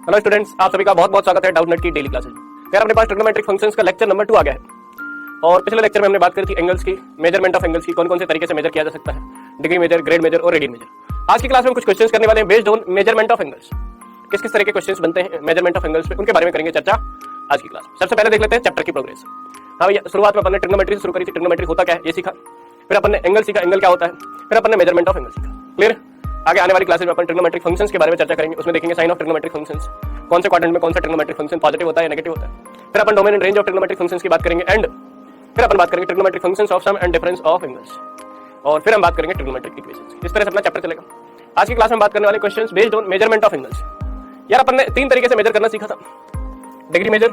Hello students, आप सभी का बहुत बहुत स्वागत है डाउटनेट की डेली क्लासेज में। यार अपने पास ट्रिग्नोमेट्रिक फंक्शंस का लेक्चर नंबर 2 आ गया है और पिछले लेक्चर में हमने बात करी थी एंगल्स की, मेजरमेंट ऑफ एंगल्स की, कौन कौन से तरीके से मेजर किया जा सकता है, डिग्री मेजर, ग्रेड मेजर और रेडियन मेजर। आज की क्लास में हम कुछ क्वेश्चंस करने वाले हैं based on measurement of angles. किस किस तरह के क्वेश्चंस बनते हैं मेजरमेंट ऑफ एंगल्स पे, उनके बारे में करेंगे चर्चा आज की क्लास में। सबसे पहले देख लेते हैं चैप्टर की प्रोग्रेस। हाँ भैया, शुरुआत में अपन ने ट्रिग्नोमेट्री से शुरू करी थी। ट्रिग्नोमेट्री होता क्या है ये सीखा, फिर अपन ने एंगल सीखा, एंगल क्या होता है, फिर अपन ने मेजरमेंट ऑफ एंगल सीखा। क्लियर? आगे आने वाली क्लासेस में अपन ट्रिग्नोमेट्रिक फंक्शंस के बारे में चर्चा करेंगे। उसमें देखेंगे साइन ऑफ ट्रिग्नोमेट्रिक फंक्शंस, कौन से क्वाड्रेंट में कौन सा ट्रिग्नोमेट्रिक फंक्शन पॉजिटिव होता है या नेगेटिव होता है। फिर अपन domain and range of trigonometric functions की बात करेंगे एंड फिर अपन बात करेंगे trigonometric functions of sum and difference of angles और फिर हम बात करेंगे ट्रिग्नोमेट्रिक इक्वेशंस। इस तरह से अपना चैप्टर चलेगा। आज की क्लास में बात करने वाले questions based on measurement of angles. यार अपन ने 3 तरीके से मेजर करना सीखा था, डिग्री मेजर,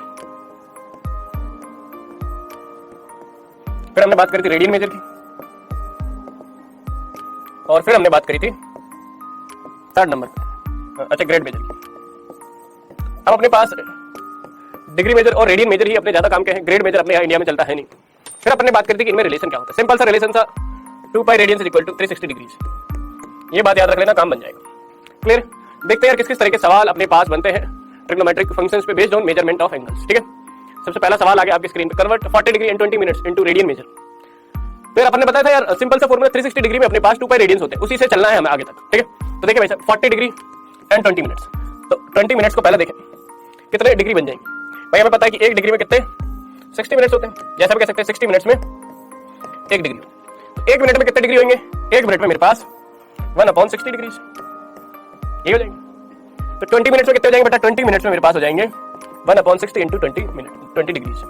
फिर हमने बात करी थी रेडियन मेजर की और फिर हमने बात करी थी थर्ड नंबर अच्छा ग्रेड मेजर की। अब अपने पास डिग्री मेजर और रेडियन मेजर ही अपने ज्यादा काम के हैं, ग्रेड मेजर अपने यहाँ इंडिया में चलता है नहीं। फिर अपने बात करी थी कि इनमें रिलेशन क्या होता है। सिंपल सा रिलेशन था 2 pi radian equal to 360 degrees. ये बात याद रख लेना, काम बन जाएगा। क्लियर? देखते हैं यार किस किस तरह के सवाल अपने पास बनते हैं ट्रिग्नोमेट्रिक फंक्शंस पे based on measurement of angles. ठीक है, सबसे पहला सवाल आ गया आपकी स्क्रीन पे, convert 40 degree in 20 minutes into radian major. फिर अपने बताया था यार सिंपल सा फॉर्मूला 360 डिग्री में अपने पास 2 पाई रेडियंस होते हैं, उसी से चलना है हमें आगे तक। ठीक है, तो देखिए भाई साहब 40 डिग्री एंड 20 मिनट्स, तो 20 मिनट्स को पहले देखें कितने डिग्री बन जाएंगे। भाई हमें पता है कि 1 डिग्री में कितने 60 मिनट्स होते हैं, जैसा हम कह सकते हैं 60 मिनट्स में 1 डिग्री। तो 1 मिनट में कितने डिग्री होंगे, 1 मिनट में मेरे पास 1/60 डिग्रीज ये हो जाएंगे। तो 20 मिनट्स में कितने हो जाएंगे बेटा, 20 मिनट्स में मेरे पास हो जाएंगे 1/60 into 20 degrees,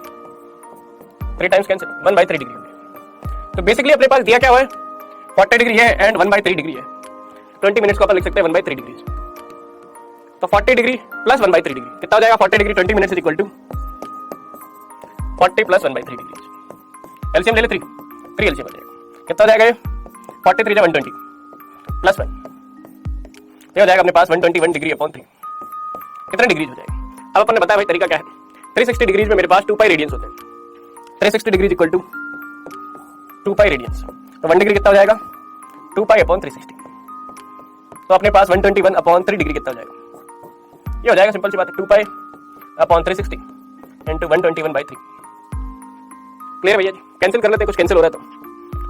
3 times cancel, 1/3 degree होंगे। तो बेसिकली अपने पास दिया क्या हुआ है, 40 डिग्री है एंड 1/3 डिग्री है। 20 मिनट्स को अपन लिख सकते हैं 1/3 डिग्रीज। तो 40 डिग्री प्लस 1/3 डिग्री कितना हो जाएगा, 40 degree 20 minutes equal to 40 plus 1/3 degree. LCM ले ले 3 एलसीएम हो जाएगा, कितना हो जाएगा ये 40 3 120 प्लस 1, ये हो जाएगा अपने पास 121 डिग्री अपॉन 3, कितने डिग्रीज हो जाएगा। अब अपन ने बताया भाई तरीका क्या है, 360 डिग्रीज में मेरे पास 2 पाई रेडियंस होते हैं। 360 degrees equal to 2 pi radians, तो 1 डिग्री कितना हो जाएगा 2 पाई अपॉन 360, तो अपने पास 121 अपॉन 3 डिग्री कितना हो जाएगा, ये हो जाएगा। सिंपल सी बात है 2 पाई अपॉन 360 इंटू 121/3। क्लियर भैया जी? कैंसिल कर लेते हैं, कुछ कैंसिल हो रहा है तो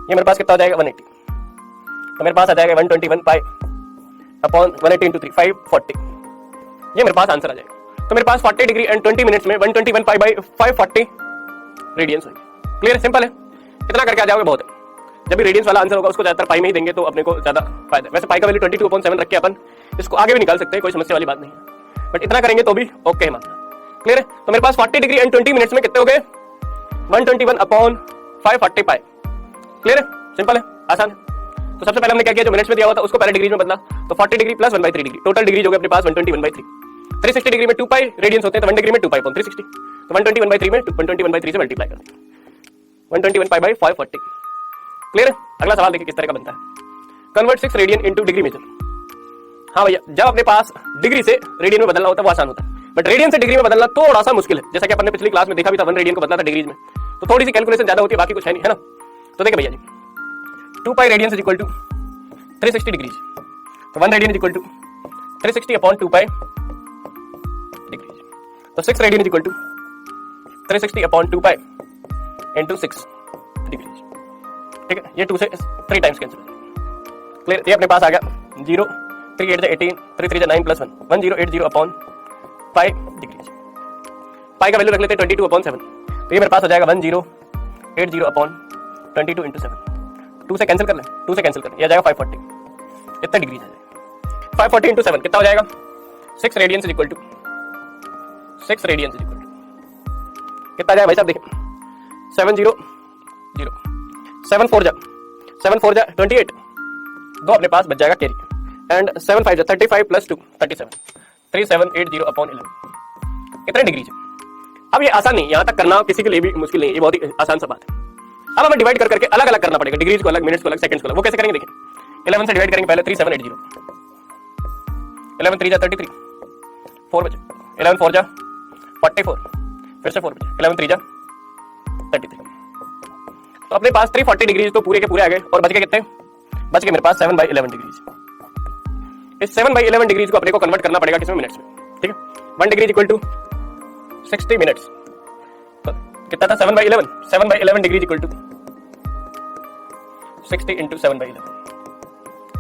ये मेरे पास कितना हो जाएगा 180, तो मेरे पास आ जाएगा 121 पाई अपॉन 180 इंटू 3 540, ये मेरे पास आंसर आ जाएगा। तो मेरे पास 40 डिग्री एंड 20 मिनट्स में 121 पाई बाई 540 रेडियंस होगी। क्लियर? सिंपल है, इतना करके आ जाओगे बहुत है। जब भी रेडियंस वाला आंसर होगा उसको ज्यादातर पाई में ही देंगे तो अपने को ज्यादा फायदा है। वैसे पाई का वैल्यू 22/7 रख के अपन इसको आगे भी निकाल सकते हैं, कोई समस्या वाली बात नहीं है, बट इतना करेंगे तो भी ओके है मानना। क्लियर है? तो मेरे पास 40 डिग्री एंड 20 मिनट्स में कितने हो गए 121 अपॉन 540 पाई। क्लियर है? सिंपल है, आसान है। तो सबसे पहले हमने क्या किया, जो मिनट्स में दिया हुआ था उसको पहले डिग्री में बदला, तो 40 degree plus 1/3 degree, total degree हो गए अपने पास 121/3। 360 डिग्री में 2 पाई रेडियंस होते हैं, तो 1 डिग्री में 2 पाई अपॉन 360, तो 121/3 में 121/3 से मल्टीप्लाई कर देंगे, 121 पाई बाई 540। क्लियर है? अगला सवाल देखिए किस तरह का बनता है, convert 6 radian into degree measure. हाँ भैया, जब अपने पास डिग्री से रेडियन में बदलना होता है वो आसान होता है, बट रेडियन से डिग्री में बदलना थोड़ा सा मुश्किल है। जैसा कि अपन ने पिछली क्लास में देखा भी था, 1 रेडियन को बदला था डिग्रीज में, तो थोड़ी सी कैलकुलेशन ज्यादा होती है, बाकी कुछ है नहीं, है ना। तो देखिए भैया जी 2 pi radian equal to 360 degrees, तो 1 radian equal to 360 upon 2 pi degrees, तो 6 radian equal to 360 upon 2 pi into 6 degrees. ठीक है, ये 2 से 3 टाइम्स कैंसिल हो जाएगा। क्लियर? ये अपने पास आ गया 0 3 8 18 3 3 9 प्लस 1 1080 अपॉन 5 डिग्रीज। पाई का वैल्यू रख लेते हैं 22/7, तो ये मेरे पास हो जाएगा 1080 अपॉन 22 इंटू 7। 2 से कैंसिल कर ले, 2 से कैंसिल कर, ये आ जाएगा 540, इतना डिग्रीज आ जाएगा। 540 इंटू 7 कितना हो जाएगा 6 radians equal to 6 radians equal to कितना जाएगा भाई साहब, देखिए 700 7 4 जा 28, 2 अपने पास बच जाएगा कैरी, एंड 7 5 जा 35 प्लस 2 37, 3780 अपॉन 11, कितने डिग्रीज है। अब ये आसान नहीं, यहां तक करना किसी के लिए भी मुश्किल नहीं, ये बहुत ही आसान सा बात है। अब हमें डिवाइड कर करके अलग अलग करना पड़ेगा, डिग्रीज को अलग, मिनट्स को अलग, सेकंड्स को अलग। वो कैसे करेंगे देखिए, 11 से डिवाइड करेंगे पहले 3780, 11 3 जा 33, 4 बचे, 11 4 जा 44, फिर से 4 बचे, 11 3 जा 33, तो अपने पास 340 डिग्रीज तो पूरे के पूरे आ गए, और बच गए कितने, बच गए मेरे पास 7/11 डिग्रीज। इस 7/11 डिग्रीज को अपने को कन्वर्ट करना पड़ेगा किसमें, मिनट्स में। ठीक है। 1 डिग्री इक्वल टू 60 मिनट्स, तो कितना था 7/11, 7/11 degree equal to 60 into 7/11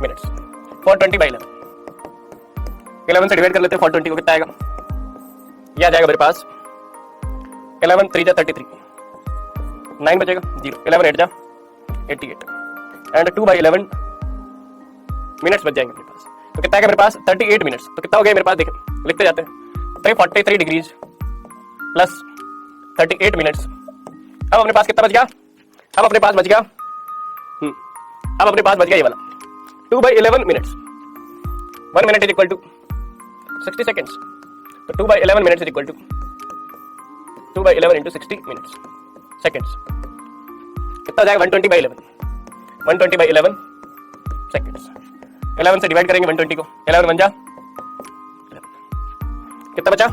minutes, 420/11, 11 से डिवाइड कर लेते हैं 420 को, कितना आएगा, यह आ जाएगा मेरे पास 11 3 जा 33, 9 बचेगा 0, 11 8 जा 88 एंड 2/11 मिनट्स बच जाएंगे मेरे पास, तो कितना आएगा मेरे पास 38 मिनट्स, तो कितना हो गया मेरे पास, देखें लिखते जाते हैं, 343 डिग्रीज प्लस 38 मिनट्स। अब अपने पास कितना बच गया, अब अपने पास बच गया अब अपने पास बच गया ये वाला 2/11 minutes, 1 minute is equal to 60 seconds, तो 2/11 minutes is equal to 2/11 into 60 minutes seconds, कितना हो जाएगा 120/11, 120/11 सेकेंड्स, 11 से डिवाइड करेंगे 120 को, 11 बन जा, कितना बचा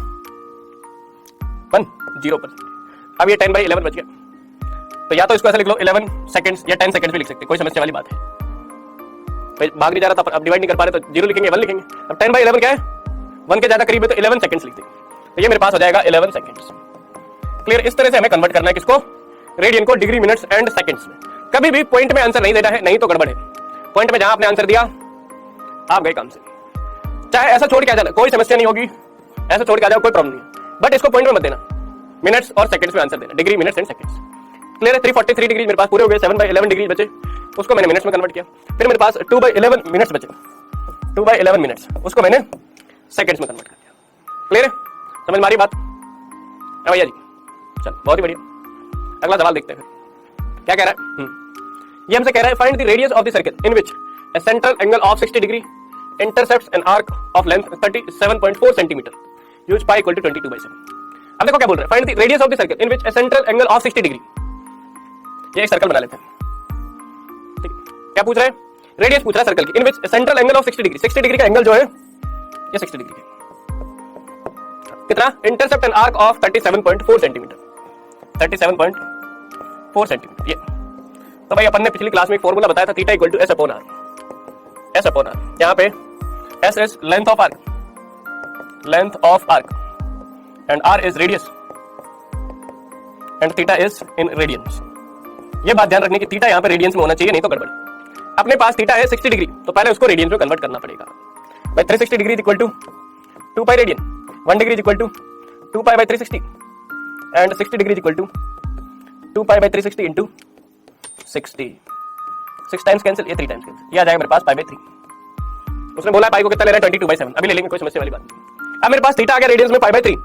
1 0%। अब ये 10/11 बच गया, तो या तो इसको ऐसे लिख लो 11 सेकंड्स या 10 सेकंड्स भी लिख सकते, कोई समस्या वाली बात है, भाई भाग नहीं जा रहा था, अब डिवाइड नहीं कर पा रहे तो 0 लिखेंगे 1 लिखेंगे। अब 10/11 क्या है, 1 के ज्यादा करीब है तो 11 सेकंड्स लिख देंगे, तो ये मेरे पास हो जाएगा 11 सेकंड्स। क्लियर, इस तरह से हमें कन्वर्ट करना है किसको, रेडियन को डिग्री मिनट्स एंड सेकंड्स में। कभी भी पॉइंट में आंसर नहीं देना है, नहीं तो गड़बड़ है, पॉइंट में जहां आपने आंसर दिया आप गए काम से, चाहे ऐसा छोड़ के आ जाना कोई समस्या नहीं होगी, ऐसा छोड़ के आ जाओ कोई प्रॉब्लम नहीं है, बट इसको पॉइंट में मत देना, मिनट्स और सेकंड्स में आंसर देना, degree minutes and seconds. Clear है, 343 डिग्री मेरे पास पूरे हो गए, 7/11 डिग्री बचे, उसको मैंने मिनट्स में कन्वर्ट किया, फिर मेरे पास 2/11 मिनट्स बचे, 2/11 मिनट्स उसको मैंने सेकंड्स में कन्वर्ट कर दिया। क्लियर है, समझ में आ रही बात भैया जी, चल बहुत ही बढ़िया। अगला सवाल देखते हैं क्या कह रहा है, ये हमसे कह रहा है find the radius of the circle in which a central angle of 60 degree intercepts an arc of length 37.4 centimeter, use pi equal to 22/7। अब देखो क्या बोल रहा है, find the radius of the circle in which a central angle of 60 degree, ये एक circle बना लेते हैं, ठीक है, क्या पूछ रहा है, रेडियस पूछ रहा है सर्कल की, in which a central angle of 60 degree, 60 degree का एंगल जो है ये 60 डिग्री है, कितना, intercept N arc of 37.4 centimetre, 37.4 centimetre ये। तो भाई अपन ने पिछली क्लास में एक फॉर्मूला बताया था, theta equal to S upon R, S upon R, यहाँ पे S is length of arc and R is radius and theta is in radians. ये बात ध्यान रखने की, थीटा यहाँ पे रेडियंस में होना चाहिए, नहीं तो गड़बड़। अपने पास थीटा है 60 डिग्री, तो पहले उसको रेडियंस में कन्वर्ट करना पड़ेगा, भाई 360 degree equal to 2 pi radian, 1 degree equal to 2 pi by 360 and 60 degree equal to 2 pi by 360 into 60, 6 times cancel, ये 3 टाइम्स कैंसिल, ये आ जाएगा मेरे पास पाई बाई 3। उसने बोला पाई को कितना ले रहा है 22/7, अभी ले लेंगे कोई समस्या वाली बात नहीं। अब मेरे पास थीटा आ गया रेडियंस में पाई बाई 3,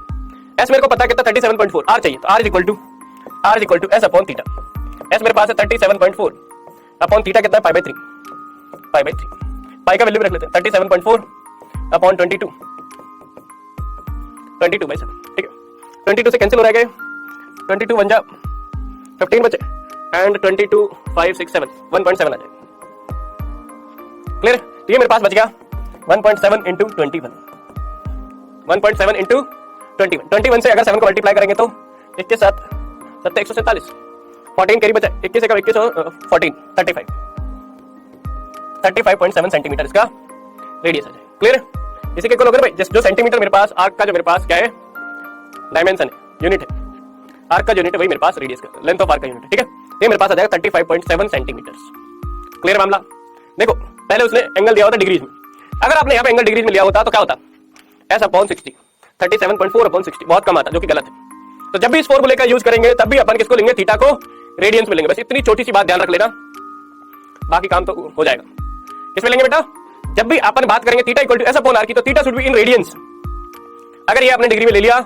एस मेरे को पता कितना 37.4, आर चाहिए, तो R is equal to S upon theta, S मेरे पास है 37.4 अपॉन थीटा कितना है पाई बाई 3, पाई का वैल्यू भी रख लेते हैं 37.4 अपॉन 22/7, ठीक है, 22 से कैंसिल हो जाएगा, 22 1 जा 15 बचे एंड 22 5 6 7 1.7 आ जाएगा। क्लियर, तो ये मेरे पास बच गया 1.7 इंटू 21, 1.7 इंटू 21 से अगर 7 को मल्टीप्लाई करेंगे तो 1 के साथ 7 147, 14 करीब बचा, 21 से 21 14 35.7 सेंटीमीटर इसका रेडियस आ जाए। क्लियर, इसी के भाई जो सेंटीमीटर मेरे पास आर्क का जो मेरे पास क्या है डायमेंशन है, यूनिट है, आर्क का यूनिट है वही मेरे पास रेडियस का, लेंथ ऑफ आर्क का यूनिट है, ठीक है, ये मेरे पास आ जाएगा 35.7 सेंटीमीटर। क्लियर मामला, देखो पहले उसने एंगल दिया होता डिग्रीज में, अगर आपने यहाँ पे एंगल डिग्रीज में लिया होता तो क्या होता, S अपॉन 60, 37.4 अपॉन 60 बहुत कम आता, जो कि गलत है। तो जब भी इस फॉर्मूले का यूज करेंगे तब भी अपन किसको लेंगे, थीटा को रेडियंस में लेंगे, बस इतनी छोटी सी बात ध्यान रख लेना, बाकी काम तो हो जाएगा। किसमें लेंगे बेटा, जब भी अपन बात करेंगे theta equal to S upon R की, तो theta should be in radians. अगर ये आपने डिग्री में ले लिया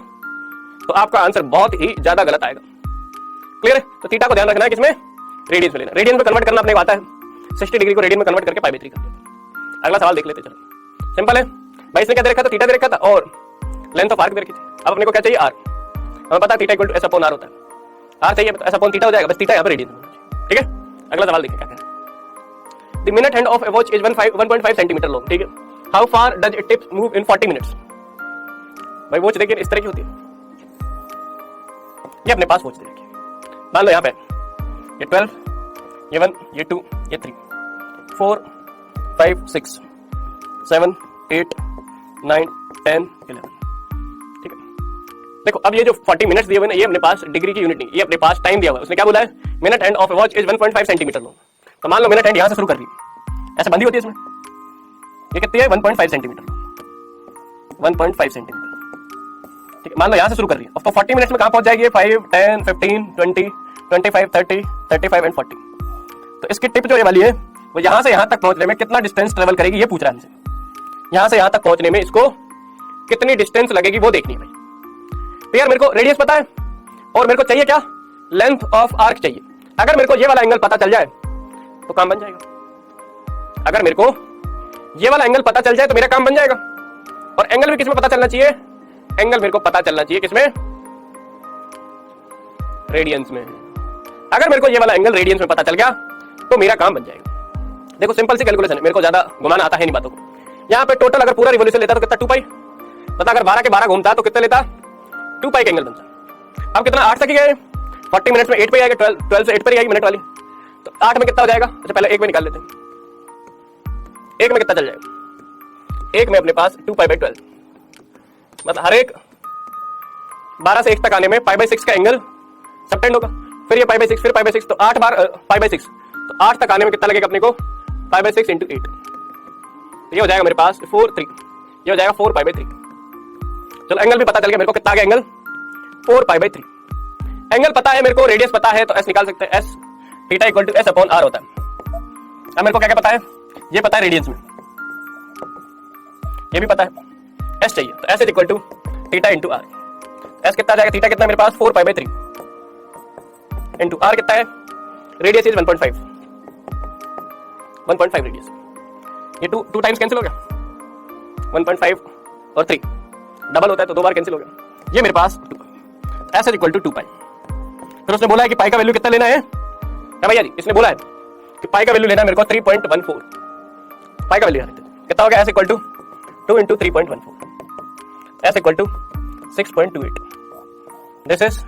तो आपका आंसर बहुत ही ज्यादा गलत आएगा। क्लियर है, तो थीटा को ध्यान रखना है किसमें, रेडियंस में लेना, रेडियंस में कन्वर्ट करना अपने को आता है, 60 डिग्री को रेडियन में कन्वर्ट करके पाई बाई 3 कर देते। अगला सवाल देख लेते, चलो सिंपल है भाई, इसने क्या दे रखा था, थीटा दे रखा था और लेंथ ऑफ आर्क दे रखी थी। अब अपने को क्या चाहिए, आर, हमें पता है theta equal to S upon R होता है, आर चाहिए तो S अपॉन थीटा हो जाएगा, बस थीटा यहाँ पे रेडियन में, ठीक है। अगला सवाल देखिए क्या कह रहा है, the minute hand of A watch is 1.5 centimetre long, ठीक है, how far does it tips move in 40 minutes. भाई वॉच देखिए इस तरह की होती है, ये अपने पास वॉच दे रखी है, मान लो यहाँ पे ये 12, ये 1, ये 2, ये 3, 4 5 6 7 8 9 10 11, देखो अब ये जो 40 मिनट्स दिए हुए ना, ये अपने पास डिग्री की यूनिट नहीं, ये अपने पास टाइम दिया हुआ है। उसने क्या बोला है, minute hand of A watch is 1.5 centimetre long. तो मान लो मिनट हैंड यहां से शुरू कर रही है, ऐसे बंदी होती है इसमें, ये कितनी है 1.5 सेंटीमीटर, 1.5 सेंटीमीटर। ठीक है, मान लो यहां से शुरू कर रही है। अब तो 40 मिनट्स में कहां पहुंच जाएगी, 5, 10, 15, 20, 25, 30, 35 एंड 40। तो इसकी टिप जो ये वाली है, वो यहां से यहां तक पहुंचने में कितना डिस्टेंस ट्रेवल करेगी, ये पूछ रहा है हमसे। यहां से यहां तक पहुंचने में इसको कितनी डिस्टेंस लगेगी वो देखनी है भाई। तो यार मेरे को रेडियस पता है और मेरे को चाहिए क्या, लेंथ ऑफ आर्क चाहिए। अगर मेरे को ये वाला एंगल पता चल जाए तो काम बन जाएगा। अगर मेरे को ये वाला एंगल पता चल जाए तो मेरा काम बन जाएगा। और एंगल भी किसमें पता चलना चाहिए, एंगल मेरे को पता चलना चाहिए किसमें, रेडियंस में। अगर मेरे को ये वाला एंगल रेडियंस में पता चल गया तो मेरा काम बन जाएगा। देखो सिंपल सी कैलकुलेशन है, मेरे को ज्यादा घुमाना आता है नहीं बातों को। यहां पे टोटल अगर पूरा रिवोल्यूशन लेता तो कितना 2 पाई, पता अगर 12 के 12 घूमता तो कितना लेता 2 पाई का एंगल बनता। अब कितना 8 तक ही गए, 40 मिनट्स में 8 पे आएगा, 12 से 8 पर ही आएगी मिनट वाली। तो 8 में कितना हो जाएगा, अच्छा पहले 1 में निकाल लेते हैं। 1 में कितना चल जाएगा, 1 में अपने पास 2 पाई बाई 12, मतलब हर एक 12 से 1 तक आने में पाई बाई 6 का एंगल सबटेंड होगा। फिर ये पाई बाई 6, फिर पाई बाई 6, तो 8 बार पाई बाई 6, तो 8 तक आने में कितना लगेगा अपने को, पाई बाई 6 इंटू 8। तो ये हो जाएगा मेरे पास 4, 3, ये हो जाएगा 4 पाई बाई 3। चलो एंगल भी पता चल गया मेरे को, कितना आ गया एंगल 4 पाई बाई 3। एंगल पता है मेरे को, रेडियस पता है, तो एस निकाल सकते हैं, S theta equal to S upon R होता है। अब मेरे को क्या क्या पता है, ये पता है रेडियंस में, ये भी पता है, एस चाहिए, तो S is equal to theta into R. S कितना जाएगा, थीटा कितना मेरे पास 4 पाई बाई 3 इंटू आर कितना है, रेडियस इज 1.5 रेडियस। ये 2 टाइम्स कैंसिल हो गया, 1.5 और 3 डबल होता है तो 2 बार कैंसिल हो गया। ये मेरे पास एस इज इक्वल टू 2 पाई। फिर उसने बोला है कि पाई का वैल्यू कितना लेना है, क्या भैया जी, इसने बोला है कि पाई का वैल्यू लेना है मेरे को 3.14। पाई का वैल्यू कितना हो गया, S equal to 2 into 3.14, S equal to 6.28। This is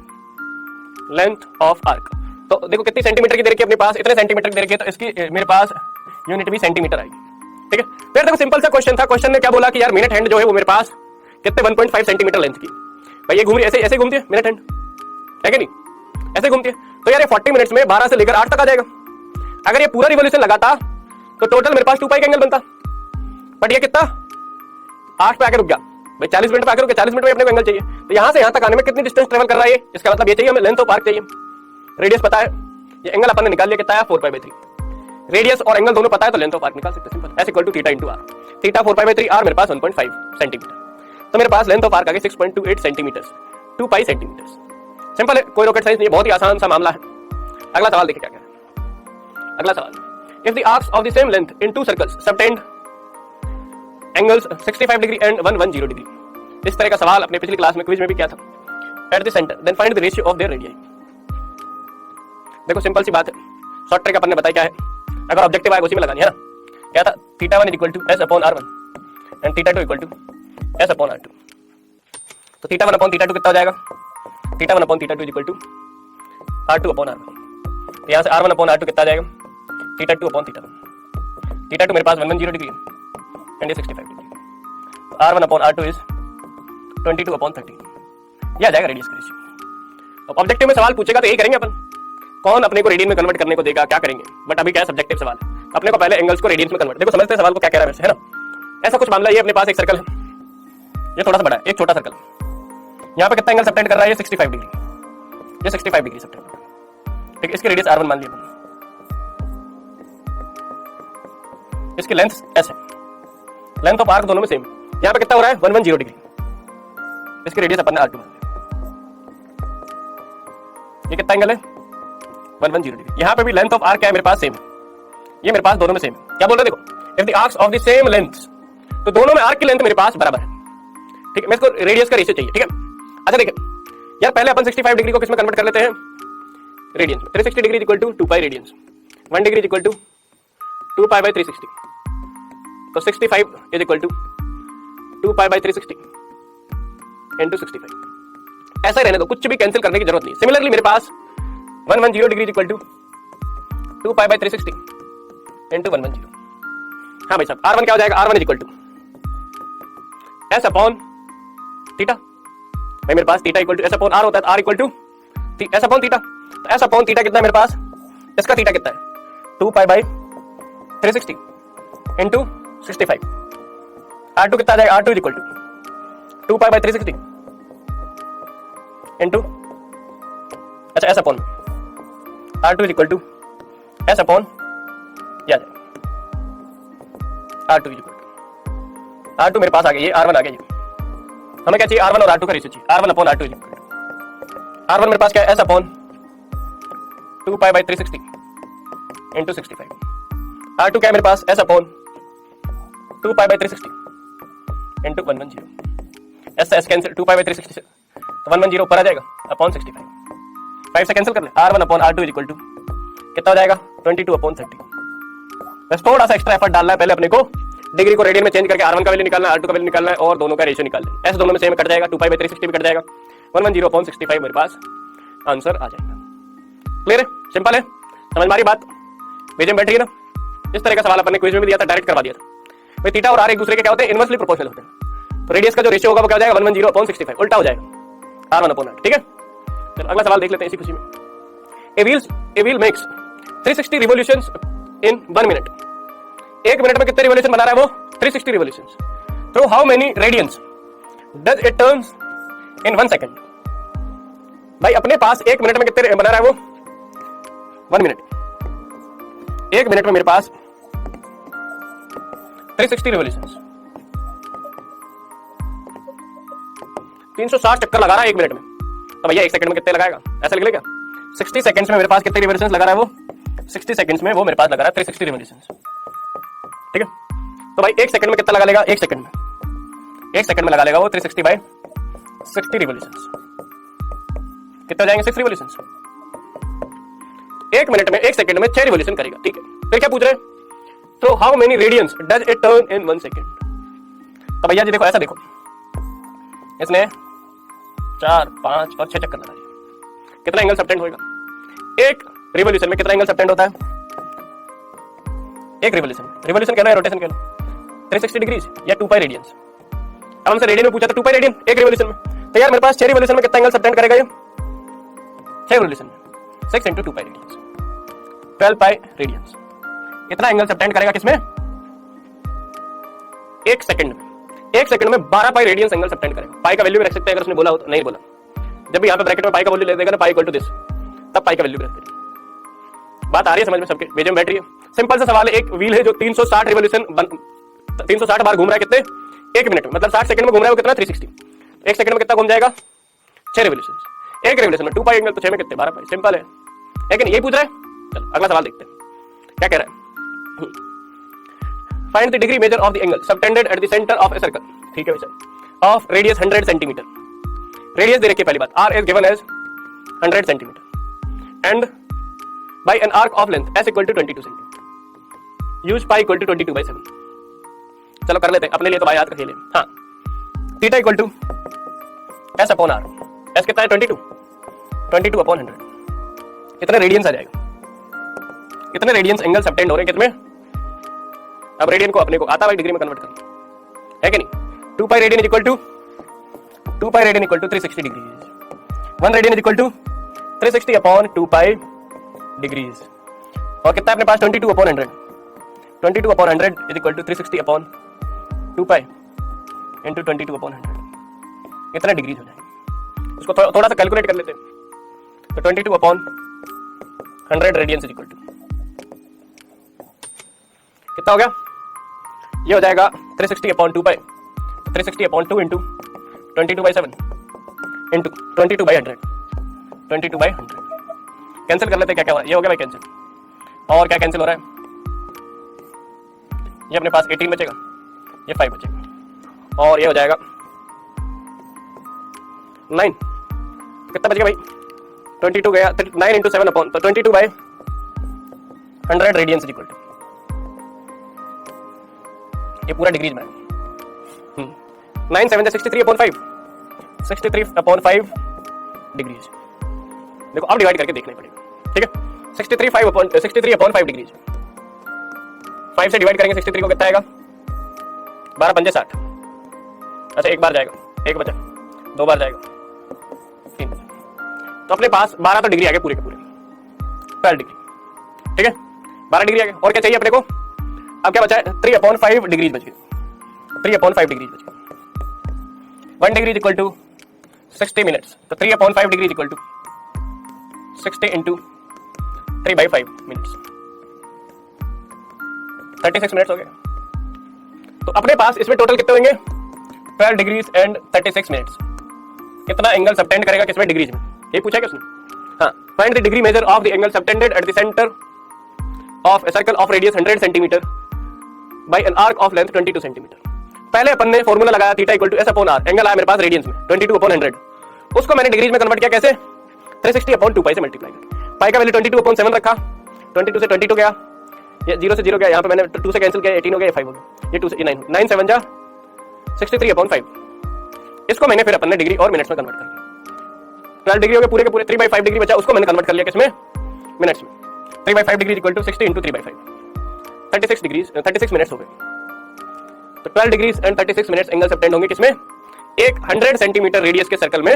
length of arc. तो देखो कितनी सेंटीमीटर की दे रखी है अपने पास, इतने सेंटीमीटर की दे रखी है, तो इसकी मेरे पास यूनिट भी सेंटीमीटर आएगी। ठीक है, फिर देखो सिंपल सा क्वेश्चन था, क्वेश्चन ने क्या बोला कि यार मिनट हैंड जो है वो मेरे पास कितने 1.5 सेंटीमीटर लेंथ की। भाई ये घूम रही ऐसे घूमती है मिनट हैंड, है कि नहीं, ऐसे घूमती है। तो यार ये 40 मिनट्स में 12 से लेकर 8 तक आ जाएगा। अगर ये पूरा रिवॉल्यूशन लगाता तो टोटल मेरे पास 2 पाई का एंगल बनता। बट ये कितना 8 पे आकर रुक गया भाई, 40 मिनट पे आकर रुक गया, 40 मिनट में अपने को एंगल चाहिए। तो यहां से यहां तक आने में कितनी डिस्टेंस ट्रेवल कर रहा है, इसका मतलब ये चाहिए हमें लेंथ ऑफ आर्क चाहिए। रेडियस पता है, ये एंगल अपन ने निकाल लिया, कितना है 4 पाई बाई 3। रेडियस और एंगल दोनों पता है तो लेंथ ऑफ आर्क निकाल सकते हैं, simple, S equal to theta into R. Theta 4 pi by 3, R मेरे पास 1.5 सेंटीमीटर, तो मेरे पास लेंथ ऑफ आर्क आ गई 6.28 सेंटीमीटर, 2 पाई सेंटीमीटर। सिंपल है, कोई रॉकेट साइंस नहीं, बहुत ही आसान सा मामला है। अगला सवाल देखिए क्या कह रहा है। अगला सवाल, if the arcs of the same length in 2 circles subtend angles 65 degree and 110 degree. इस तरह का सवाल अपने पिछली क्लास में क्विज में भी किया था। At the centre then find the ratio of their radii. देखो सिंपल सी बात है, शॉर्ट ट्रिक अपन ने बताया क्या है, अगर ऑब्जेक्टिव आए उसी में लगानी है ना। क्या था, theta 1 equal to S upon r1 and theta 2 equal to S upon r2। तो थीटा 1 अपॉन थीटा 2 कितना हो जाएगा, theta 1 upon theta 2 equal to r2 upon r1। तो यहां से r1 अपॉन r2 कितना आ जाएगा, थीटा 2 अपॉन थीटा 1। थीटा 2 मेरे पास 110 डिग्री एंड ये 65 डिग्री। तो r1 upon r2 is 22 upon 30। ये आ जाएगा रेडियस का रेशियो। अब ऑब्जेक्टिव में सवाल पूछेगा तो यही करेंगे अपन, कौन अपने को रेडियन में कन्वर्ट करने को देगा, क्या करेंगे। बट अभी क्या है, सब्जेक्टिव सवाल है, अपने को पहले एंगल्स को रेडियंस में कन्वर्ट। देखो समझते हैं सवाल को क्या कह रहा है वैसे, है ना। ऐसा कुछ मामला, ये अपने पास एक सर्कल है, ये थोड़ा सा बड़ा है, एक छोटा सर्कल। यहाँ पे कितना एंगल सबटेंड कर रहा है, ये 65 डिग्री, ये 65 डिग्री सबटेंड कर रहा है। ठीक है, इसकी रेडियस r1 मान लिया, इसकी लेंथ s है, लेंथ ऑफ आर्क दोनों में सेम। यहाँ पे कितना हो रहा है 110 डिग्री, इसकी रेडियस अपन ने r2 मान लिया। ये कितना एंगल है 110 डिग्री। यहाँ पे भी लेंथ ऑफ आर्क क्या है मेरे पास सेम, ये मेरे पास दोनों में सेम। क्या बोल रहे हैं, देखो if the arcs of the same length, तो दोनों में आर्क की लेंथ मेरे पास बराबर है। ठीक है, मैं इसको रेडियस का रेशियो चाहिए। ठीक है, अच्छा देखिए यार, पहले अपन 65 डिग्री को किसमें कन्वर्ट कर लेते हैं, रेडियंस में। 360 degree equal to 2 pi radians, 1 degree equal to 2 pi by 360। तो 65 is equal to 2 pi by 360 into 65। ऐसा रहने दो, कुछ भी कैंसिल करने की जरूरत नहीं। सिमिलरली मेरे पास 110 degree equal to 2 pi by 360 into 110। हाँ भाई साहब, r1 क्या हो जाएगा, r1 is equal to s upon theta. भाई मेरे पास theta equal to S upon R होता है, R equal to S upon theta. तो एस अपॉन थीटा कितना है मेरे पास, इसका थीटा कितना है 2 पाई बाई 360 इंटू 65। R2 कितना आ जाएगा, R2 equal to 2 pi by 360 into, अच्छा S upon R2 equal to S upon या R2 इक्वल टू R2 मेरे पास आ गया, ये R1 आ गया। ये हमें क्या चाहिए, R1 और R2 का रेशियो चाहिए, R1 upon R2 equal to R1 मेरे पास क्या है, S upon 2 pi by 360 into 65। R2 क्या है मेरे पास, S upon 2 pi by 360 into 110। S से एस कैंसिल, 2 पाई बाई 360 से तो 110 ऊपर आ जाएगा अपॉन 65। 5 से कैंसिल कर ले, R1 upon R2 equal to कितना हो जाएगा 22 अपॉन 30। बस थोड़ा सा एक्स्ट्रा एफर्ट डालना है पहले अपने को, डिग्री को रेडियन में चेंज करके R1 का वैल्यू निकालना है, R2 का वैल्यू निकालना है और दोनों का रेशियो निकालना है। एस दोनों में सेम कट जाएगा, 2 पाई बाई 360 भी कट जाएगा, 110 अपॉन 65 मेरे पास आंसर आ जाएगा। क्लियर है, सिंपल है, समझ मारी बात, पेज में बैठ रही है ना। इस तरह का सवाल अपन ने क्विज में भी दिया था, डायरेक्ट करवा दिया था। भाई थीटा और आर एक दूसरे के क्या होते हैं, इनवर्सली प्रोपोर्शनल होते हैं। तो रेडियस का जो रेशियो होगा वो क्या हो जाएगा 110 अपॉन 65, उल्टा हो जाएगा R1 अपॉन R। ठीक है, चलो अगला सवाल देख लेते हैं इसी खुशी में। A wheel makes 360 revolutions in 1 minute। 1 मिनट में कितने रिवोल्यूशन बना रहा है वो, 360 revolutions. Through how many radians does it turns in 1 second. भाई अपने पास 1 मिनट में कितने बना रहा है वो, 1 मिनट, 1 मिनट में मेरे पास 360 रिवोल्यूशंस, 360 चक्कर लगा रहा है 1 मिनट में। तो भैया 1 सेकंड में कितने लगाएगा, ऐसा लिख ले क्या, 60 सेकंड्स में मेरे पास कितने रिवोल्यूशंस लगा रहा है वो, 60 सेकंड्स में वो मेरे पास लगा रहा है 360 रिवोल्यूशंस। ठीक है, तो भाई 1 सेकंड में कितना लगा लेगा, 1 सेकंड में लगा लेगा वो 360 बाय 60 रिवोल्यूशंस। कितना जाएंगे 6 रिवोल्यूशंस। 1 मिनट में 1 सेकंड में 6 रिवोल्यूशन करेगा। ठीक है, फिर क्या पूछ रहे हैं, तो how many radians does it turn in 1 second. तो भैया जी देखो, ऐसा देखो, इसने 4, 5 और 6 चक्कर लगा दिए, कितना एंगल सबटेंड होगा। एक रिवोल्यूशन में कितना एंगल सबटेंड होता है, एक रिवोल्यूशन कहना है, रोटेशन कहना 360 डिग्रीज या 2 पाई रेडियंस। अब हमसे रेडियन में पूछा था 2 पाई रेडियन एक रिवोल्यूशन में, तो यार मेरे पास 6 रिवोल्यूशन में कितना एंगल सबटेंड करेगा ये, 6 रिवोल्यूशन में 6 इंटू 2 पाई रेडियंस 12 पाई रेडियंस। इतना एंगल सबटेंड करेगा किसमें, 1 सेकंड में। 1 सेकंड में 12 पाई रेडियंस एंगल सबटेंड करेगा। पाई का वैल्यू भी रख सकते हैं अगर उसने बोला हो तो, नहीं बोला, जब भी यहाँ पे ब्रैकेट में पाई का वैल्यू ले देगा ना, पाई इक्वल टू दिस, तब पाई का वैल्यू भी रख देगा। बात आ रही है समझ में सबके, पेज में बैठ रही है। सिंपल सा सवाल है, एक व्हील है जो 360 रिवोल्यूशन 360 बार घूम रहा है, कितने 1 मिनट में, मतलब 60 सेकंड में घूम रहा है वो कितना 360। 1 सेकंड में कितना घूम जाएगा, 6 रिवोल्यूशन। 1 रिवोल्यूशन में 2 पाई एंगल, तो 6 में कितने 12 पाई। सिंपल है, लेकिन यही पूछ रहा है। चलो अगला सवाल देखते हैं क्या कह रहा है। Find the degree measure of the angle subtended at the centre of a circle. ठीक है भैया, ऑफ रेडियस 100 सेंटीमीटर। रेडियस दे रखी है पहली बात, r is given as 100 centimetre and by an arc of length s equal to 22 centimetre. Use pi equal to 22/7। चलो कर लेते हैं अपने लिए, तो भाई याद रखिए। हाँ, theta equal to s upon r। s कितना है 22 अपॉन 100। कितने रेडियंस आ जाएगा, कितने रेडियंस एंगल सबटेंड हो रहे हैं कितने। अब रेडियन को अपने को आता है डिग्री में कन्वर्ट करना है कि नहीं। 2 pi radian equal to 360 degrees. 1 radian equal to 360 upon 2 pi degrees. और कितना अपने पास 22 upon 100। 22 upon 100 is equal to 360 upon 2 pi into 22 upon 100। कितना डिग्रीज हो जाएगा, उसको थोड़ा सा कैलकुलेट कर लेते हैं। तो 22 upon 100 radians is equal to कितना हो गया, ये हो जाएगा 360 upon 2 pi, 360 upon 2 into 22/7 into 22/100। 22/100 cancel कर लेते, क्या क्या हुआ, ये हो गया भाई कैंसिल। और क्या कैंसिल हो रहा है, ये अपने पास 18 बचेगा, ये 5 बचेगा, और ये हो जाएगा 9। कितना बचेगा भाई, 22 गया, 9 इंटू 7 अपॉन, तो 22/100 रेडियंस इक्वल टू, ये पूरा डिग्रीज में 9 7 63 अपॉन 5, 63 अपॉन 5 डिग्रीज। देखो अब डिवाइड करके देखना पड़ेगा। ठीक है, 63 अपॉन 5 डिग्रीज। 5 से डिवाइड करेंगे 63 को, कितना आएगा 12 पंजे 60। अच्छा एक बार जाएगा, एक बचा, 2 बार जाएगा, 3 बजे। तो अपने पास 12 तो डिग्री आ गए पूरे के पूरे, 12 डिग्री, ठीक है, 12 डिग्री आ गए। और क्या चाहिए अपने को, अब क्या बचा है, 3/5 डिग्रीज बच गए, 3/5 डिग्रीज बच गए। 1 डिग्री इक्वल टू 60 मिनट्स, तो 3/5 degree equal to 60 into 3/5 minutes, 36 minutes हो गए। तो अपने पास इसमें टोटल कितने होंगे, 12 डिग्रीज एंड 36 मिनट्स। कितना एंगल सबटेंड करेगा किसमें, डिग्रीज में, ये पूछा क्या उसने। हाँ, find the degree measure of the angle subtended at the centre of a circle of radius 100 centimetre by an arc of length 22 centimetre. पहले अपन ने फॉर्मूला लगाया theta equal to S upon R, angle आया मेरे पास radiance में 22/100, उसको मैंने degrees में कन्वर्ट किया कैसे, 360/2 से मल्टीप्लाई करके। पाई का वैल्यू 22/7 रखा, 22 से 22 गया, ये 0 से 0 गया, यहाँ पे मैंने 2 से कैंसिल किया, 18 हो गया, ये 5 हो गया, ये 2 से 9, 9 7 जा 63/5। इसको मैंने फिर अपन ने डिग्री और मिनट्स में कन्वर्ट कर लिया। 12 डिग्री हो गए पूरे के पूरे, 3/5 डिग्री बचा, उसको मैंने कन्वर्ट कर लिया किसमें, मिनट्स में। 3/5 degree equal to 60 into 3/5, 36 degrees 36 minutes हो गए। तो 12 degrees and 36 minutes angle subtend होंगे किसमें, एक 100 सेंटीमीटर रेडियस के सर्कल में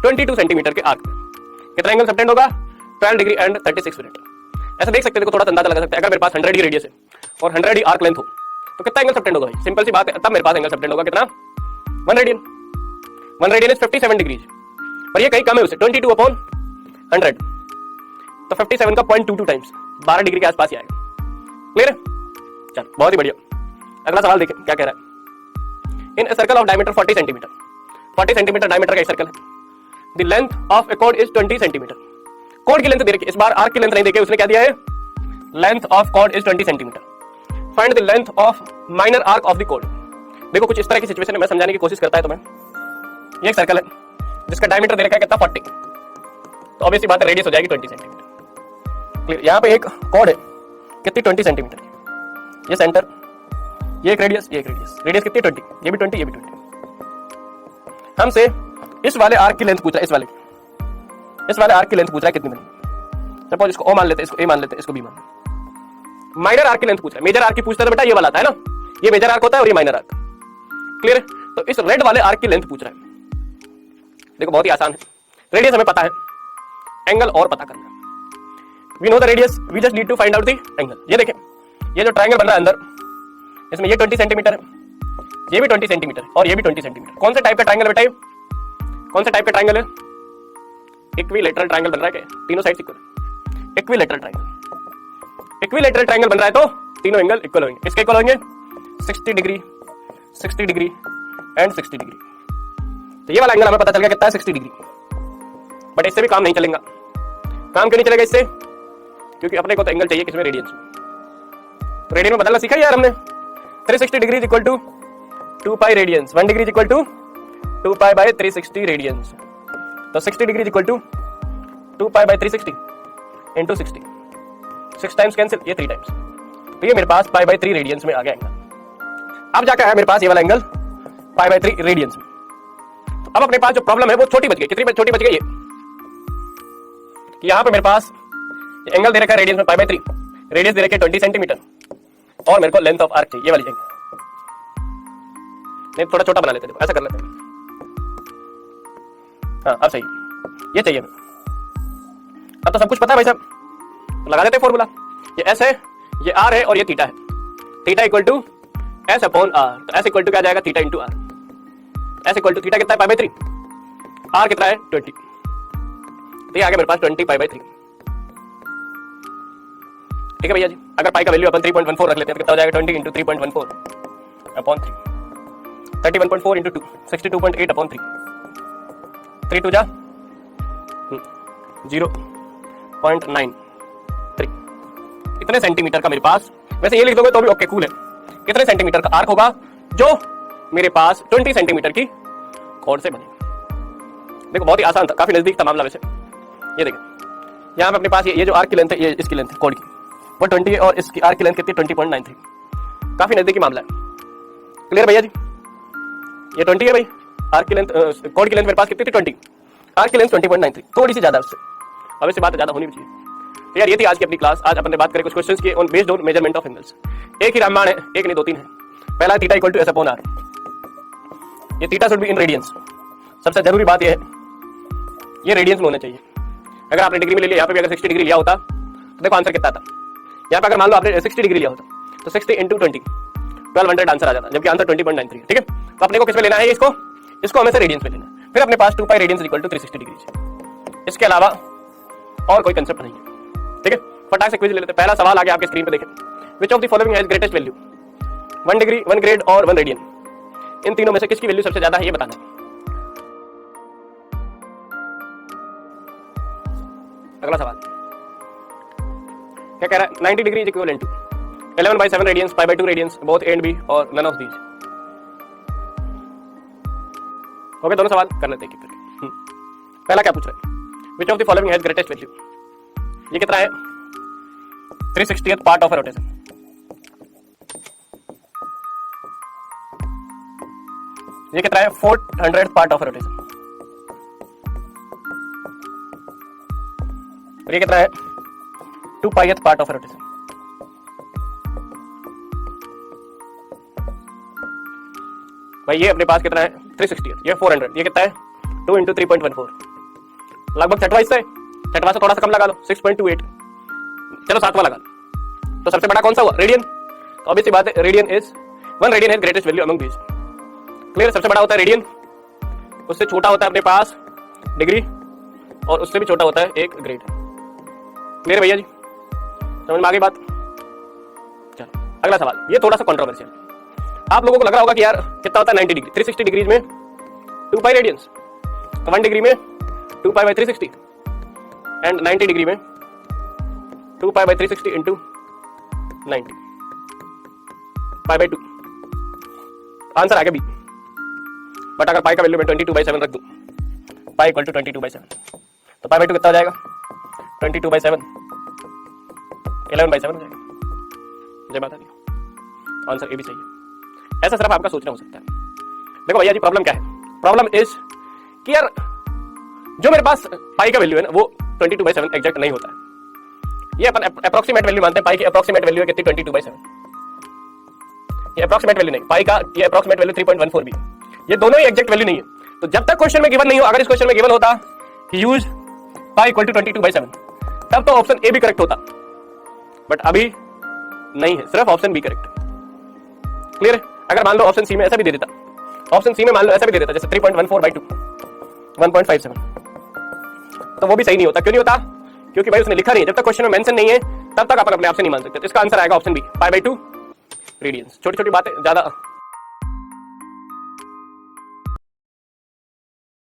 22 सेंटीमीटर के आर्क में। कितना एंगल सबटेंड होगा, 12 डिग्री एंड 36 मिनट। ऐसा देख सकते हैं, देखो थोड़ा अंदाजा लगा सकते हैं, अगर मेरे पास 100 ही रेडियस है और 100 ही आर्क लेंथ हो तो कितना एंगल सबटेंड होगा भाई, सिंपल सी बात है, तब मेरे पास एंगल सबटेंड होगा कितना, 1 रेडियन। 1 रेडियन इज 57 डिग्रीज, और ये कहीं कम है उससे, 22/100, तो 57 का 0.22 टाइम्स 12 डिग्री के आसपास ही आएगा। क्लियर है, चलो बहुत ही बढ़िया। अगला सवाल देखें क्या कह रहा है। In circle of diameter 40 centimetre, 40 centimetre diameter का एक सर्कल है, the length of a chord is 20 centimetre. Chord की लेंथ दे रखी है, इस बार आर्क की लेंथ नहीं देके उसने क्या दिया है, length of chord is 20 centimetre. Find the length of minor arc of the chord. देखो कुछ इस तरह की सिचुएशन है, मैं समझाने की कोशिश करता है तुम्हें। ये एक सर्कल है जिसका डायमीटर दे रखा है कितना, 40, तो ऑब्वियसली बात है रेडियस हो जाएगी 20 सेंटीमीटर। यहाँ पे एक कॉर्ड है कितनी, 20 सेंटीमीटर की, ये सेंटर, ये एक रेडियस, ये एक रेडियस, रेडियस कितनी 20, ये भी 20, ये भी 20। हमसे इस वाले आर्क की लेंथ पूछ रहा है, इस वाले आर्क की लेंथ पूछ रहा है कितनी बनेगी। सपोज इसको ओ मान लेते हैं, इसको ए मान लेते हैं, इसको बी मान लेते हैं। माइनर आर्क की लेंथ पूछ रहा है, मेजर आर्क की पूछता है तो बेटा ये वाला आता है ना, ये मेजर आर्क होता है और ये माइनर आर्क। क्लियर है, तो इस रेड वाले आर्क की लेंथ पूछ रहा है। देखो बहुत ही आसान है, रेडियस हमें पता है, एंगल और पता करना है। We know the radius, we just need to find out the angle. ये देखें, ये जो ट्रायंगल बन रहा है अंदर, इसमें ये 20 सेंटीमीटर है, ये भी 20 सेंटीमीटर और ये भी 20 सेंटीमीटर। कौन से टाइप का ट्रायंगल बेटा, कौन से टाइप का ट्रायंगल है, इक्विलेटरल ट्रायंगल बन रहा है क्या, तीनों side equal, equilateral triangle. Equilateral triangle बन रहा है तो तीनों एंगल इक्वल होंगे। किसके इक्वल होंगे, 60 डिग्री, 60 डिग्री एंड 60 डिग्री। तो ये वाला एंगल हमें पता चल गया कितना है, 60 डिग्री। बट इससे भी काम नहीं चलेगा। काम क्यों नहीं चलेगा इससे, क्योंकि अपने को तो एंगल चाहिए किसमें, रेडियंस में। रेडियन में बदलना सीखा यार हमने। 360 degree equal to 2 pi radians, 1 degree equal to 2 pi by 360 radians. तो 60 degree equal to 2 pi by 360 into 60, 6 times cancel, ये 3 टाइम्स, तो ये मेरे पास पाई बाय 3 रेडियंस में आ गया एंगल। अब जाकर है मेरे पास ये वाला एंगल पाई बाय 3 रेडियंस में। तो अब अपने पास जो प्रॉब्लम है वो छोटी बच गई। कितनी छोटी बच गई, ये कि यहाँ पे मेरे पास एंगल दे रखा है रेडियंस में पाई बाय 3, रेडियस दे रखी है 20 सेंटीमीटर, और मेरे को लेंथ ऑफ आर्क चाहिए, ये वाली एंगल। नहीं थोड़ा छोटा बना लेते हैं, ऐसा कर लेते हैं। हाँ अब सही, ये चाहिए। अब तो सब कुछ पता है भाई साहब, तो लगा देते हैं फॉर्मूला। ये एस है, ये आर है और ये थीटा है। Theta equal to S upon R, तो एस इक्वल टू क्या जाएगा, theta into R. S equal to theta कितना है, पाई बाय 3, आर कितना है 20, तो ये आ गया मेरे पास 20 पाई बाय 3। ठीक है भैया जी। अगर पाई का वैल्यू अपन 3.14 रख लेते हैं तो कितना हो जाएगा, 20 इंटू 3.14 अपॉन 3, 31.4 इंटू 2, 62.8 अपॉन 3, 3 2 जा 0.93। इतने सेंटीमीटर का मेरे पास, वैसे ये लिख दोगे तो भी ओके कूल है, कितने सेंटीमीटर का आर्क होगा जो मेरे पास 20 सेंटीमीटर की कॉर्ड से बनेगा। देखो बहुत ही आसान था, काफी नजदीक था मामला वैसे। ये देखो यहाँ पे अपने पास ये जो आर्क की लेंथ है, ये इसकी लेंथ है कॉर्ड की, वो 20 है, और इसकी आर्क की लेंथ कितनी 20.93, काफी नजदीकी मामला है। क्लियर भैया जी, ये 20 है भाई आर्क की लेंथ, कॉर्ड की लेंथ मेरे पास कितनी थी 20, आर्क की लेंथ 20.93, थोड़ी सी ज्यादा उससे, अब इससे बात ज्यादा होनी भी चाहिए। तो यार ये थी आज की अपनी क्लास। आज अपन ने बात करें कुछ क्वेश्चंस की on based on measurement of angles. एक ही रामबाण है, एक नहीं 2-3 है। पहला theta equal to S upon R, ये theta should be in radians. सबसे जरूरी बात ये है, ये रेडियंस में होना चाहिए। अगर आपने डिग्री में ले लिया, यहाँ पे भी अगर 60 डिग्री लिया होता तो देखो आंसर कितना था। यहाँ पे अगर मान लो आपने 60 डिग्री लिया होता तो 60 इंटू 20 1200 आंसर आ जाता, जबकि आंसर 20.93 है। ठीक है, तो अपने को किस में लेना है इसको हमें से रेडियंस में लेना है। फिर अपने पास 2 pi radians equal to 360 degree. इसके अलावा और कोई कंसेप्ट नहीं है। ठीक है, फटाक से क्विज ले लेते हैं। पहला सवाल आ गया आपके स्क्रीन पे देखें, which of the following has greatest value, 1 degree, 1 grade और 1 रेडियन। इन तीनों में से किसकी वैल्यू सबसे ज्यादा है ये बताना है। अगला सवाल क्या कह रहा है, 90 degree is equivalent to 11/7 radians, pi by 2 radians, both A and B और नन ऑफ दीज। ओके, दोनों सवाल कर लेते हैं। पहला क्या पूछ रहा है, which of the following has greatest value. ये कितना है, 360th पार्ट ऑफ रोटेशन। ये कितना है, 400th पार्ट ऑफ रोटेशन। ये कितना है, 2 पाईथ पार्ट ऑफ रोटेशन। भाई ये अपने पास कितना है, 360, ये 400, ये कितना है 2 इंटू 3.14, लगभग छठवा हिस्सा है। छठवा से थोड़ा सा कम लगा लो, 6.28, चलो 7वां लगा लो। तो सबसे बड़ा कौन सा हुआ, रेडियन। तो ऑब्वियस सी बात है, रेडियन इज 1 रेडियन है greatest value among these. Clear, सबसे बड़ा होता है रेडियन, उससे छोटा होता है अपने पास डिग्री, और उससे भी छोटा होता है एक ग्रेड। क्लियर भैया जी, समझ में आ गई बात। चलो अगला सवाल, ये थोड़ा सा कंट्रोवर्शियल। आप लोगों को लग रहा होगा कि यार कितना होता है 90 डिग्री, 360 डिग्री में 2 पाई रेडियंस, तो 1 डिग्री में 2 पाई बाय 360 एंड 90 डिग्री में 2 pi by 360 into 90 pi by 2। Answer आ गया बी। बट अगर पाई का वैल्यू में 22/7 रख दूं, पाई इक्वल टू 22/7, तो पाई बाय 2 कितना हो जाएगा, 22/7, 11/7 हो जाएगा। जय माता दी, आंसर ए भी सही है। ऐसा सिर्फ आपका सोचना हो सकता है। देखो भैया जी, प्रॉब्लम क्या है, प्रॉब्लम इज कि यार जो मेरे पास पाई का वैल्यू है ना, वो 22/7 एग्जैक्ट नहीं होता है। ये अपन अप्रोक्सीमेट वैल्यू मानते हैं। पाई की अप्रोक्सीमेट वैल्यू है कितनी, 22/7। ये अप्रोक्सीमेट वैल्यू नहीं, पाई का ये अप्रोक्सीमेट वैल्यू 3.14 भी है। ये दोनों ही एग्जैक्ट वैल्यू नहीं है। तो जब तक क्वेश्चन में गिवन नहीं हो, अगर इस क्वेश्चन में गिवन होता कि यूज पाई इक्वल टू 22/7, तब तो ऑप्शन ए भी करेक्ट होता, बट अभी नहीं है, सिर्फ ऑप्शन बी करेक्ट। क्लियर है। अगर मान लो ऑप्शन सी में ऐसा भी दे देता, ऑप्शन सी में मान लो ऐसा भी दे देता जैसे 3.14/2, 1.57, तो वो भी सही नहीं होता। क्यों नहीं होता, क्योंकि भाई उसने लिखा नहीं है। जब तक क्वेश्चन में मेंशन नहीं है तब तक अपन अपने आप से नहीं मान सकते। तो इसका आंसर आएगा option B, pi by 2 radians. छोटी छोटी बातें ज्यादा